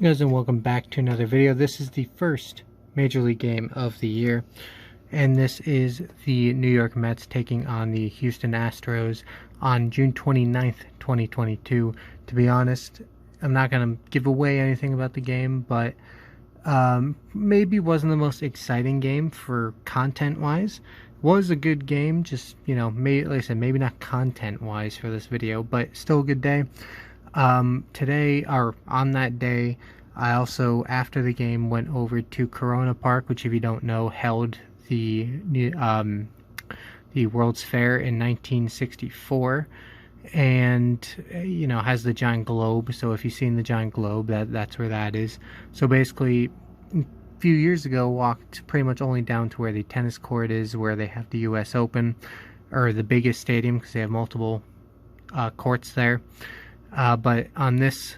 Hey guys, and welcome back to another video. This is the first Major League game of the year, and this is the New York Mets taking on the Houston Astros on June 29th, 2022. To be honest, I'm not going to give away anything about the game, but maybe wasn't the most exciting game for content-wise. Was a good game, just, you know, maybe, like I said, maybe not content-wise for this video, but still a good day. Today, or on that day, I also, after the game, went over to Corona Park, which, if you don't know, held the World's Fair in 1964, and, you know, has the giant globe. So if you've seen the giant globe, that's where that is. So basically, a few years ago, walked pretty much only down to where the tennis court is, where they have the US Open, or the biggest stadium, because they have multiple courts there. But on this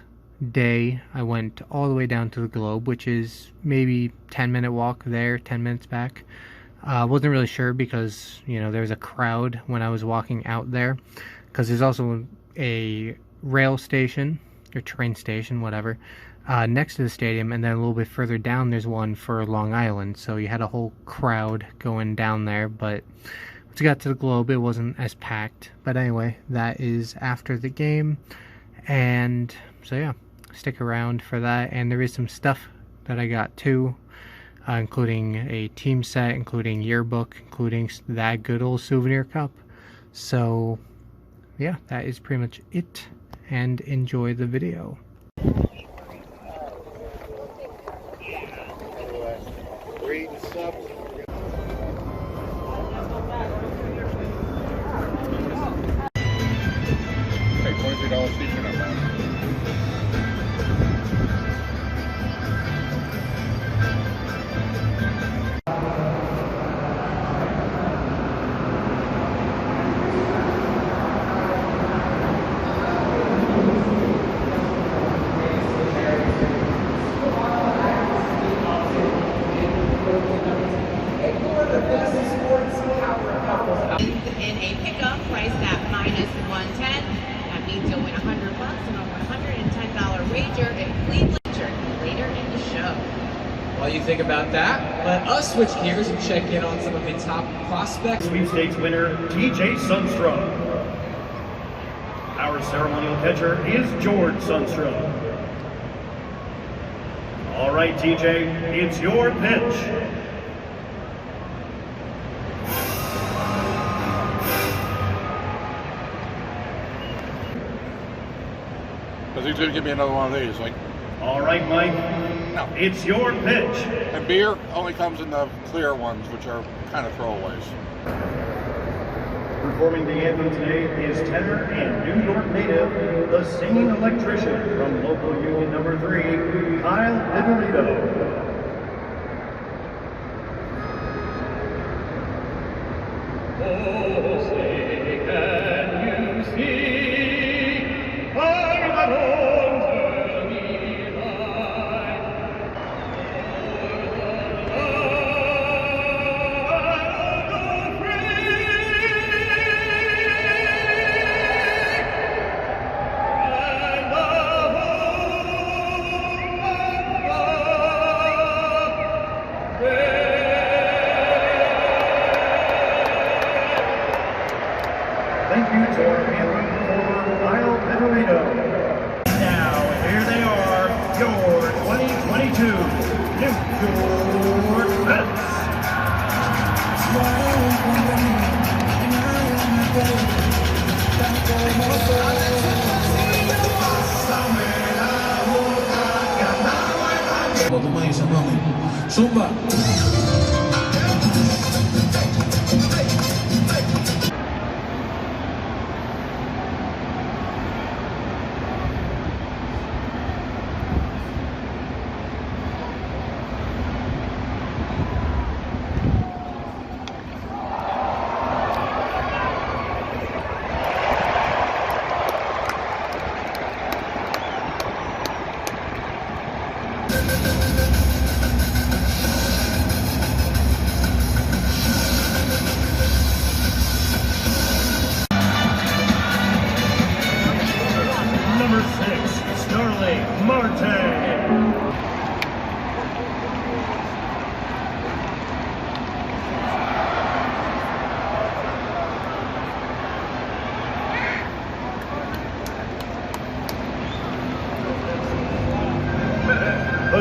day, I went all the way down to the Globe, which is maybe 10-minute walk there, 10 minutes back. Wasn't really sure because, you know, there was a crowd when I was walking out there, because there's also a rail station, or train station, whatever, next to the stadium, and then a little bit further down there's one for Long Island, so you had a whole crowd going down there. But once I got to the Globe, it wasn't as packed. But anyway, that is after the game. And so yeah, stick around for that. And there is some stuff that I got too, including a team set, including yearbook, including that good old souvenir cup. So yeah, that is pretty much it, and enjoy the video. $23 feature on that. In a pickup priced at -110. That means you'll win $100 and a $110 wager if Cleveland later in the show. While you think about that, let us switch gears and check in on some of the top prospects. Sweepstakes winner TJ Sundstrom. Our ceremonial pitcher is George Sundstrom. All right, TJ, it's your pitch. Because he's going to give me another one of these. Like, all right, Mike, no. It's your pitch. And beer only comes in the clear ones, which are kind of throwaways. Performing the anthem today is tenor and New York native, the singing electrician from local union number 3, Kyle Vitorito. Oh, say, can you see by the Thank you to our anthem performer, Kyle Vitorito. Now, here they are, your 2022 New York Mets. Zumba.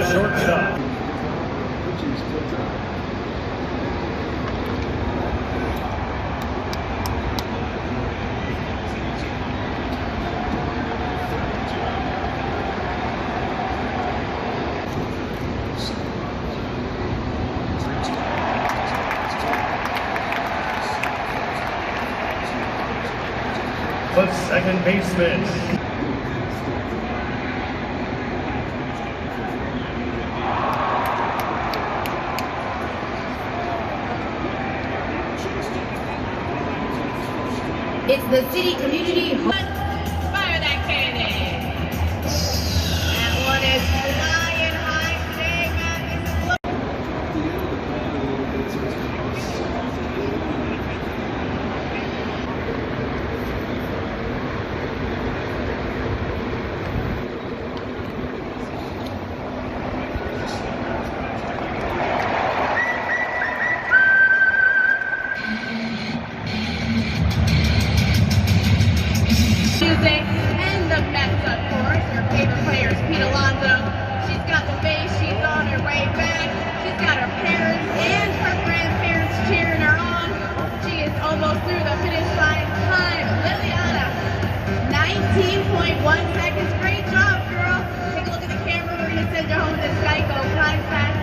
the shortstop. The second baseman. It's the city community. Fire that cannon. That one is flying high today, man. Music and the Mets, of course. Her favorite player is Pete Alonso. She's got the base. She's on her way back. She's got her parents and her grandparents cheering her on. She is almost through the finish line. Time, Liliana, 19.1 seconds. Great job, girl. Take a look at the camera. We're going to send you home to Geico. Time fast.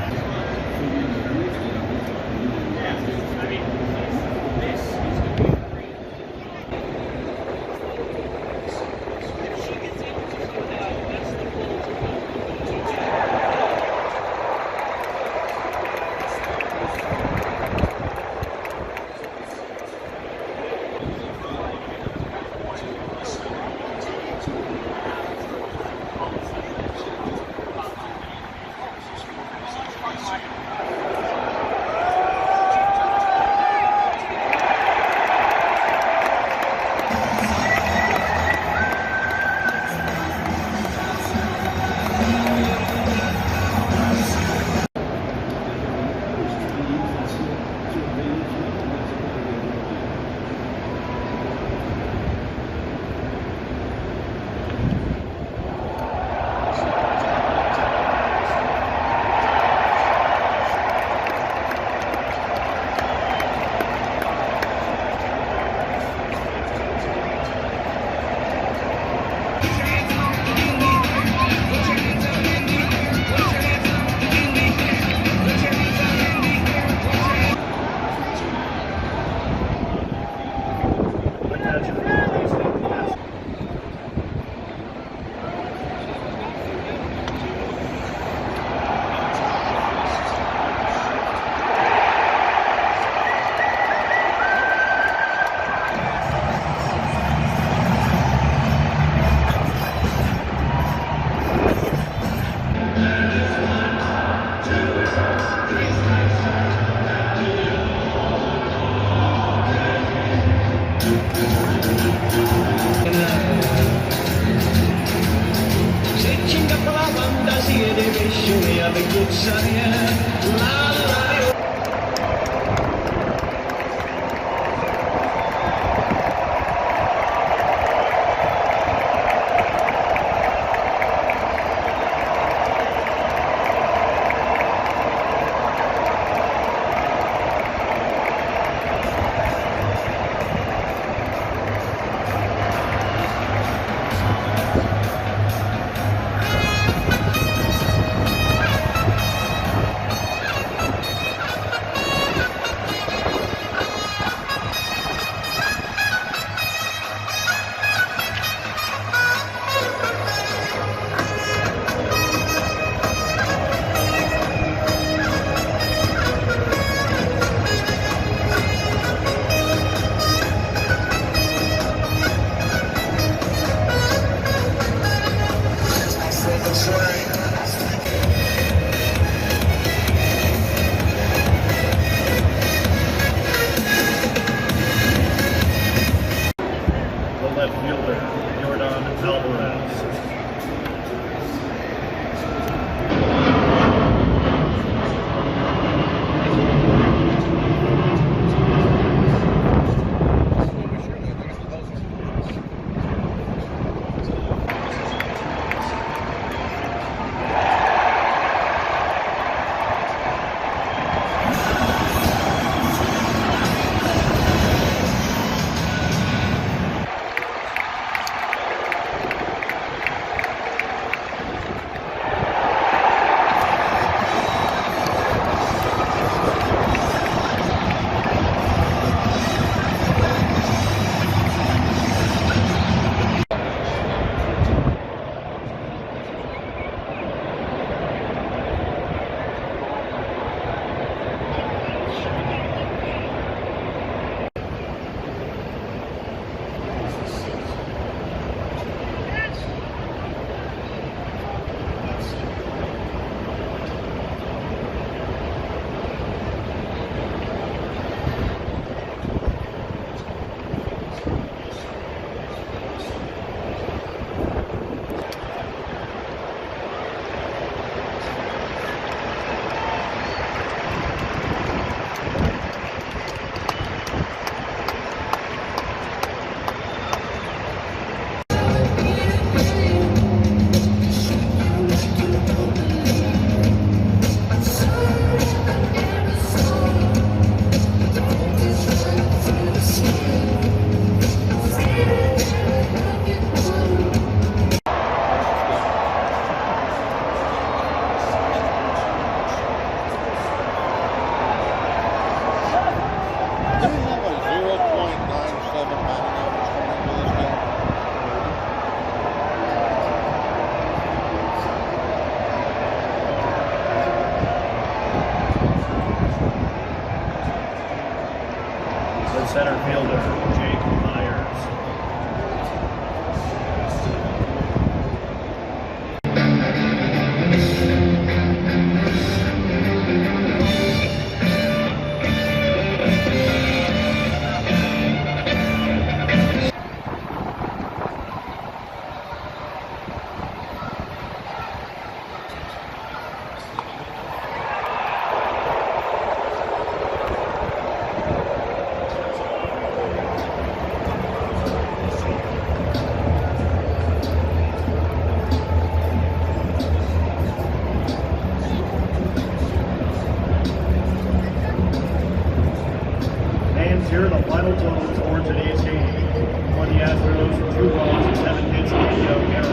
Astros, 2 balls, 7 hits, and no errors.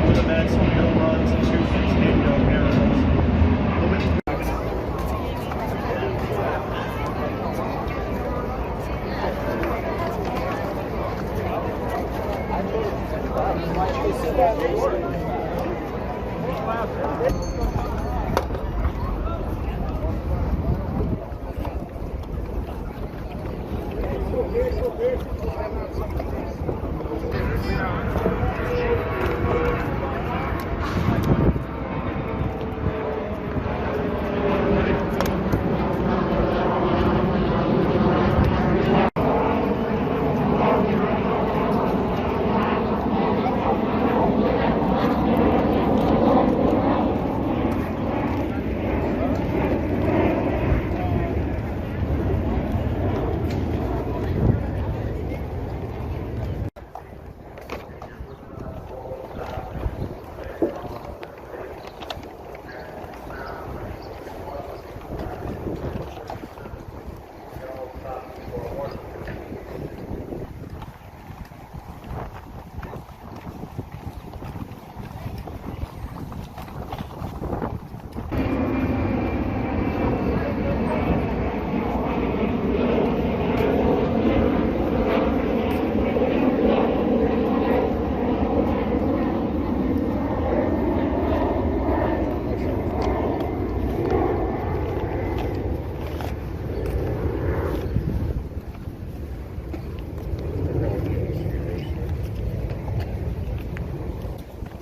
For the Mets, no runs, 2 hits, and no errors. The winning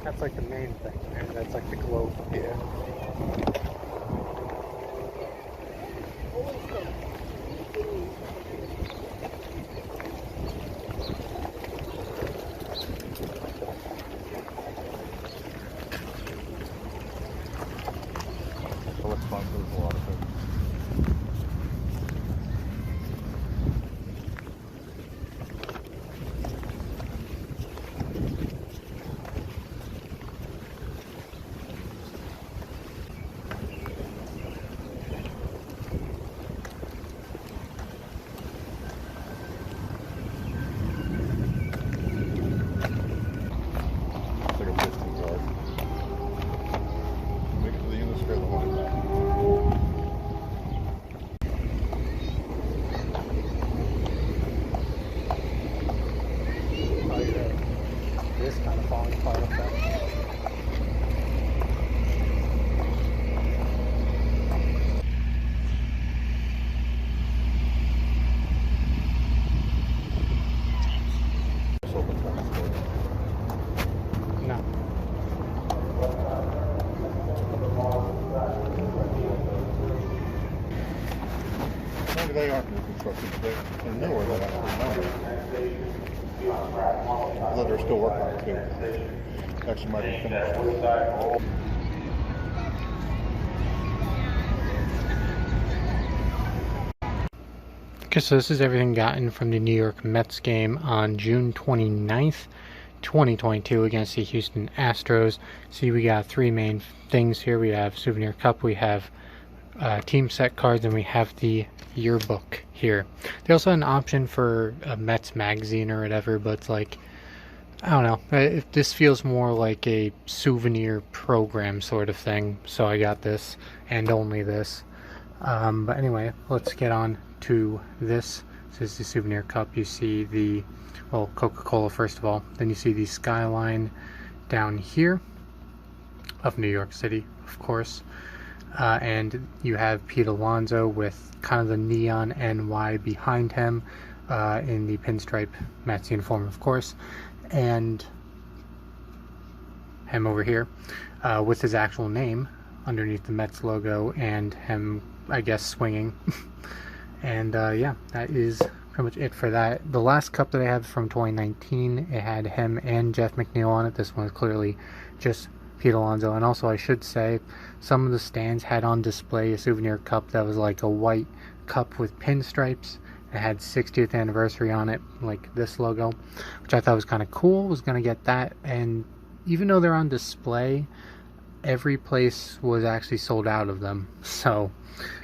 That's like the main thing, right? That's like the globe. Yeah. So it's fun, there's a lot of things. It's like a visiting yard. Make sure the Unisphere the one back. Oh, yeah. This kind of falling apart up there. It's open transport. No. Maybe they aren't new construction, they're newer than actually. Although they're still working on it too. Actually might be finished. Okay, so this is everything gotten from the New York Mets game on June 29th, 2022 against the Houston Astros. See, we got 3 main things here. We have Souvenir Cup, we have team set cards, and we have the yearbook here. They also had an option for a Mets magazine or whatever, but it's like, I don't know. This feels more like a souvenir program sort of thing, so I got this and only this. But anyway, let's get on to this. This is the Souvenir Cup. You see the, well, Coca-Cola first of all, then you see the skyline down here of New York City, of course. And you have Pete Alonso with kind of the neon NY behind him in the pinstripe Mets uniform, of course, and him over here with his actual name underneath the Mets logo and him, I guess, swinging. And yeah, that is pretty much it for that. The last cup that I had from 2019, it had him and Jeff McNeil on it. This one is clearly just Pete Alonso. And also, I should say, some of the stands had on display a souvenir cup that was like a white cup with pinstripes. It had 60th anniversary on it, like this logo, which I thought was kind of cool. Was going to get that. And even though they're on display, every place was actually sold out of them. So,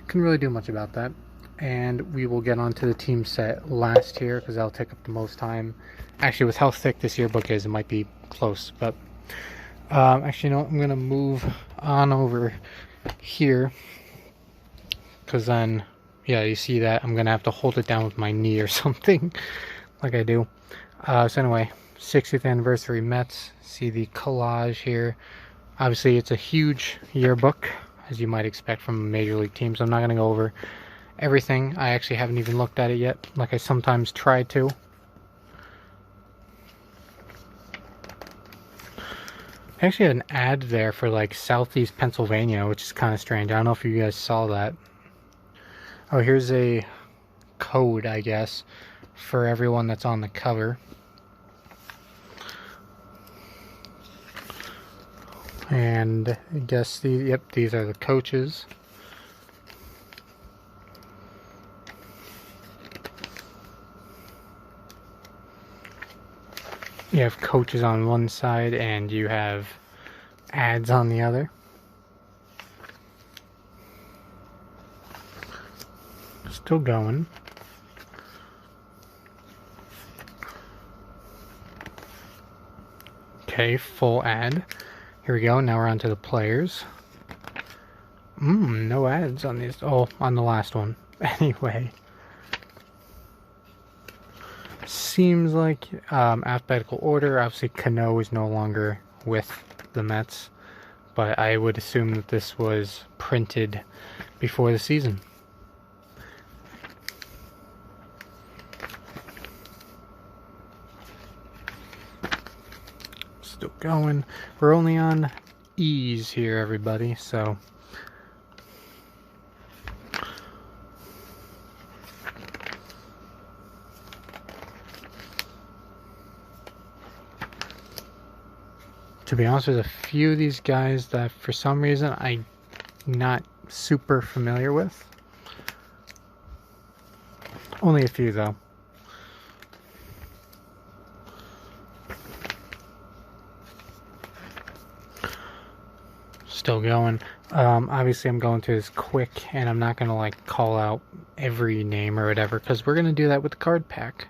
couldn't really do much about that. and we will get onto the team set last here because that'll take up the most time. Actually, with how thick this yearbook is, it might be close, but actually, no, I'm going to move on over here because then, yeah, you see that I'm going to have to hold it down with my knee or something like I do. So anyway, 60th anniversary Mets. See the collage here. Obviously, it's a huge yearbook, as you might expect from a major league team, so I'm not going to go over everything. I actually haven't even looked at it yet, like I sometimes try to. I actually had an ad there for like Southeast Pennsylvania, which is kind of strange. I don't know if you guys saw that. Oh, here's a code, I guess, for everyone that's on the cover. And I guess these are the coaches. You have coaches on one side and you have ads on the other. Still going. Okay, full ad. Here we go, now we're on to the players. No ads on these. Oh, on the last one. Anyway. Seems like alphabetical order. Obviously, Cano is no longer with the Mets. But I would assume that this was printed before the season. Still going. We're only on E's here, everybody, so to be honest, there's a few of these guys that for some reason I'm not super familiar with. Only a few though. Still going. Obviously I'm going through this quick and I'm not going to like call out every name or whatever because we're going to do that with the card pack.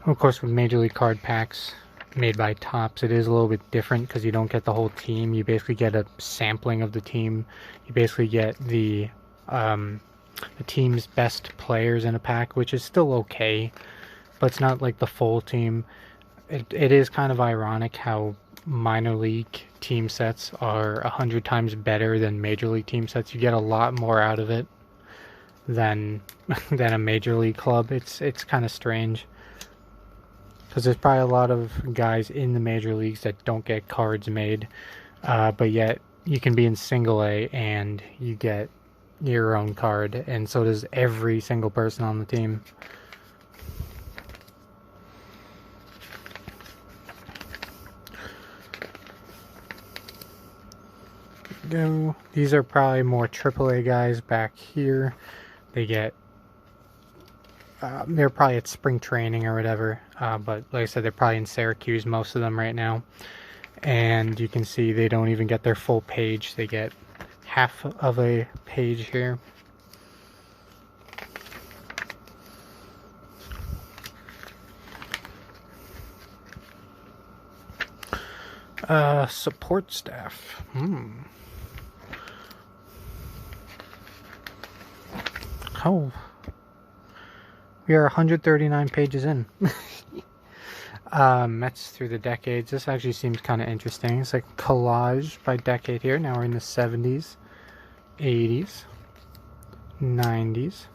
Of course, with Major League card packs made by Topps, it is a little bit different because you don't get the whole team. You basically get a sampling of the team. You basically get the team's best players in a pack, which is still okay. But it's not like the full team. It is kind of ironic how minor league team sets are 100 times better than major league team sets. You get a lot more out of it than a major league club. It's kind of strange because there's probably a lot of guys in the major leagues that don't get cards made, but yet you can be in single A and you get your own card, and so does every single person on the team. Go. These are probably more AAA guys back here. They get they're probably at spring training or whatever, but like I said, they're probably in Syracuse, most of them right now, and you can see they don't even get their full page. They get half of a page here. Support staff. Oh, we are 139 pages in. Mets through the decades. This actually seems kind of interesting. It's like collage by decade here. Now we're in the 70s, 80s, 90s,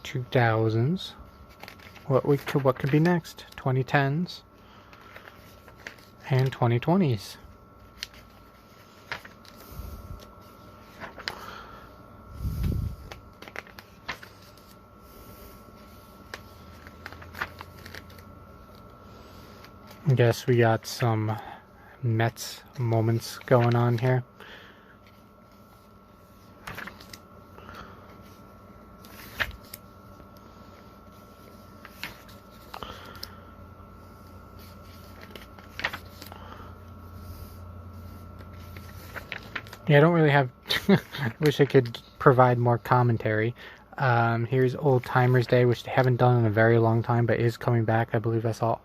2000s. What could be next? 2010s and 2020s. I guess we got some Mets moments going on here. Yeah, I don't really have... I wish I could provide more commentary. Here's Old Timers Day, which they haven't done in a very long time, but is coming back. I believe I saw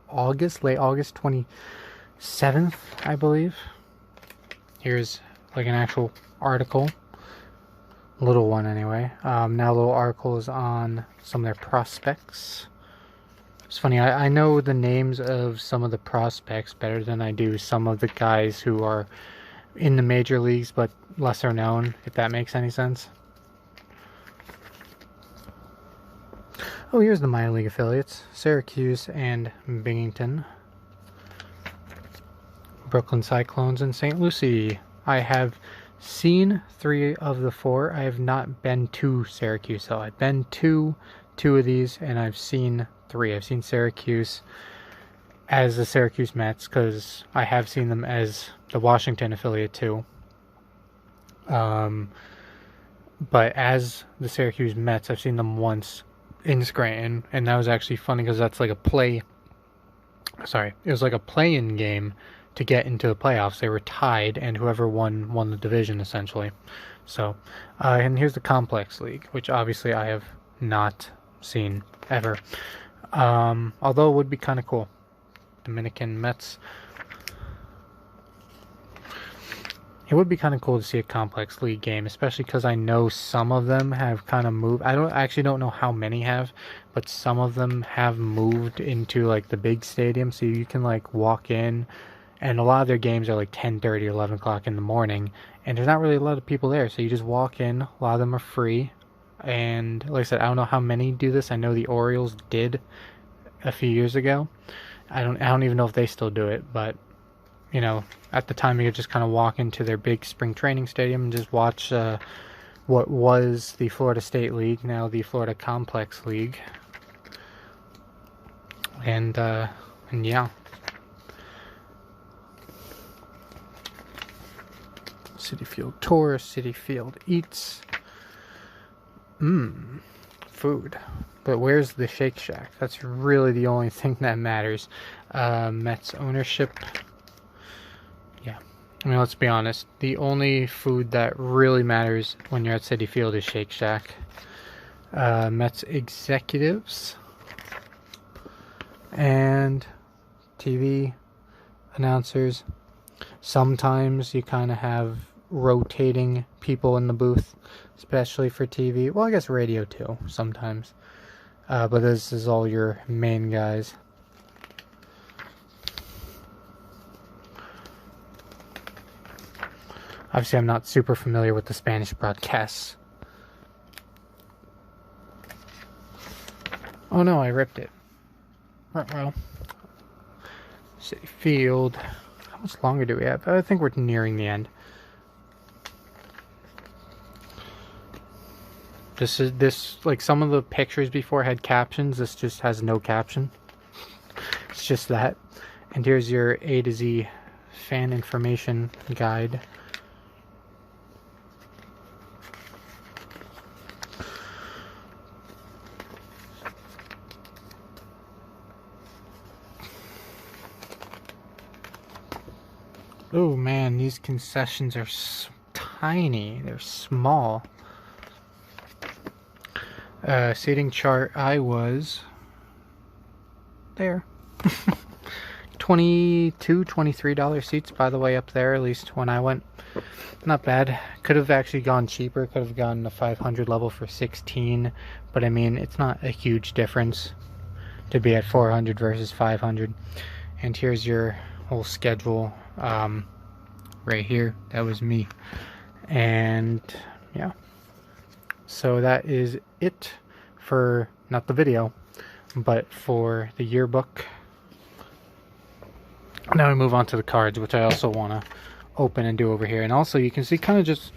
late August 27th, I believe. Here's like an actual article. Little one anyway. Now little articles on some of their prospects. It's funny, I know the names of some of the prospects better than I do some of the guys who are in the major leagues but lesser known, if that makes any sense. Oh, here's the minor league affiliates. Syracuse and Binghamton. Brooklyn Cyclones and St. Lucie. I have seen 3 of the 4. I have not been to Syracuse, so I've been to 2 of these, and I've seen 3. I've seen Syracuse as the Syracuse Mets, because I have seen them as the Washington affiliate too. But as the Syracuse Mets, I've seen them once in Scranton, and that was actually funny because that's like a play. Sorry, it was like a play-in game to get into the playoffs. They were tied, and whoever won the division essentially. So, and here's the Complex League, which obviously I have not seen ever. Although it would be kind of cool. Dominican Mets. It would be kind of cool to see a Complex League game, especially because I know some of them have kind of moved. I actually don't know how many have, but some of them have moved into like the big stadium, so you can like walk in, and a lot of their games are like 10:30, 11 o'clock in the morning, and there's not really a lot of people there, so you just walk in. A lot of them are free, and like I said, I don't know how many do this. I know the Orioles did a few years ago. I don't even know if they still do it, but you know, at the time you could just kind of walk into their big spring training stadium and just watch what was the Florida State League, now the Florida Complex League. And yeah. Citi Field Tour, Citi Field Eats. Food. But where's the Shake Shack? That's really the only thing that matters. Mets ownership. Yeah. I mean, let's be honest. The only food that really matters when you're at Citi Field is Shake Shack. Mets executives. And TV announcers. Sometimes you kind of have rotating people in the booth, especially for TV. Well, I guess radio too, sometimes. But this is all your main guys. Obviously, I'm not super familiar with the Spanish broadcasts. Oh no, I ripped it. Well, Citi Field. How much longer do we have? I think we're nearing the end. This like some of the pictures before had captions. This just has no caption. It's just that. And here's your A to Z fan information guide. Oh man, these concessions are tiny. They're small. Seating chart, I was there. $22, $23 seats, by the way, up there, at least when I went. Not bad. Could have actually gone cheaper. Could have gone the 500 level for 16, but I mean, it's not a huge difference to be at 400 versus 500. And here's your whole schedule. Right here, that was me. And yeah, so that is it for not the video but for the yearbook. Now we move on to the cards, which I also want to open and do over here. And also you can see kind of just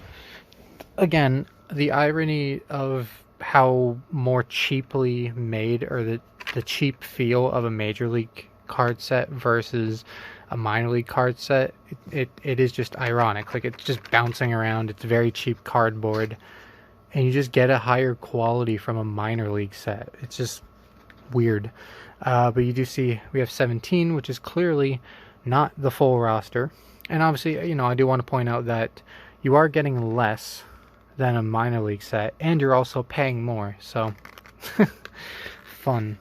again the irony of how more cheaply made, or the cheap feel of a major league card set versus a minor league card set. It is just ironic. Like, it's just bouncing around. It's very cheap cardboard, and you just get a higher quality from a minor league set. It's just weird. But you do see we have 17, which is clearly not the full roster. And obviously, you know, I do want to point out that you are getting less than a minor league set, and you're also paying more, so fun.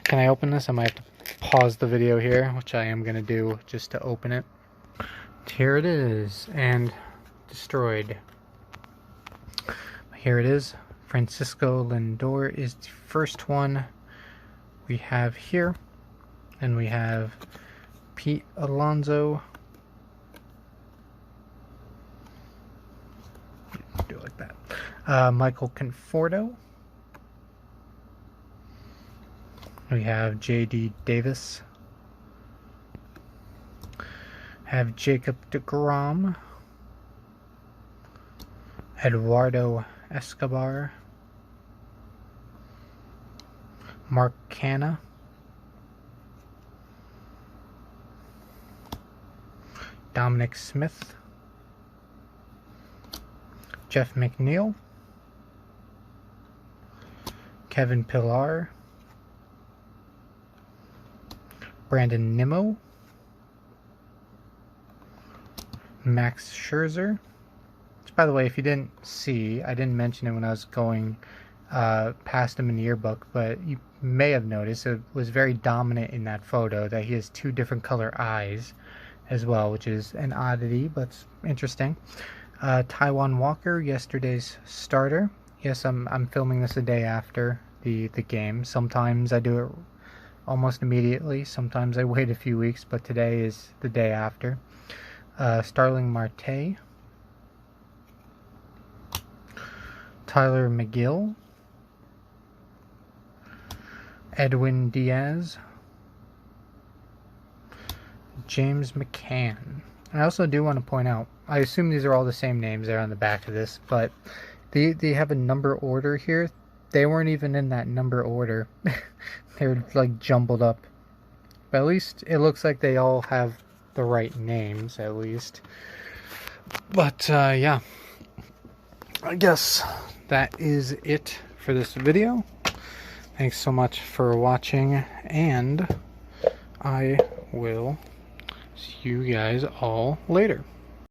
Can I open this? I might have to pause the video here, which I am going to do just to open it. Here it is, and destroyed. Here it is. Francisco Lindor is the first one we have here. And we have Pete Alonso. Do it like that. Michael Conforto. We have J.D. Davis. Have Jacob deGrom. Eduardo Escobar. Mark Canha. Dominic Smith. Jeff McNeil. Kevin Pillar. Brandon Nimmo. Max Scherzer. Which, by the way, if you didn't see, I didn't mention it when I was going past him in the yearbook, but you may have noticed it was very dominant in that photo that he has two different color eyes as well, which is an oddity, but it's interesting. Taijuan Walker, yesterday's starter. Yes, I'm filming this a day after the game. Sometimes I do it almost immediately. Sometimes I wait a few weeks, but today is the day after. Starling Marte. Tyler McGill. Edwin Diaz. James McCann. I also do want to point out, I assume these are all the same names there on the back of this, but they have a number order here. They weren't even in that number order. They're like jumbled up. But at least it looks like they all have the right names, at least. But yeah, I guess that is it for this video. Thanks so much for watching, and I will see you guys all later.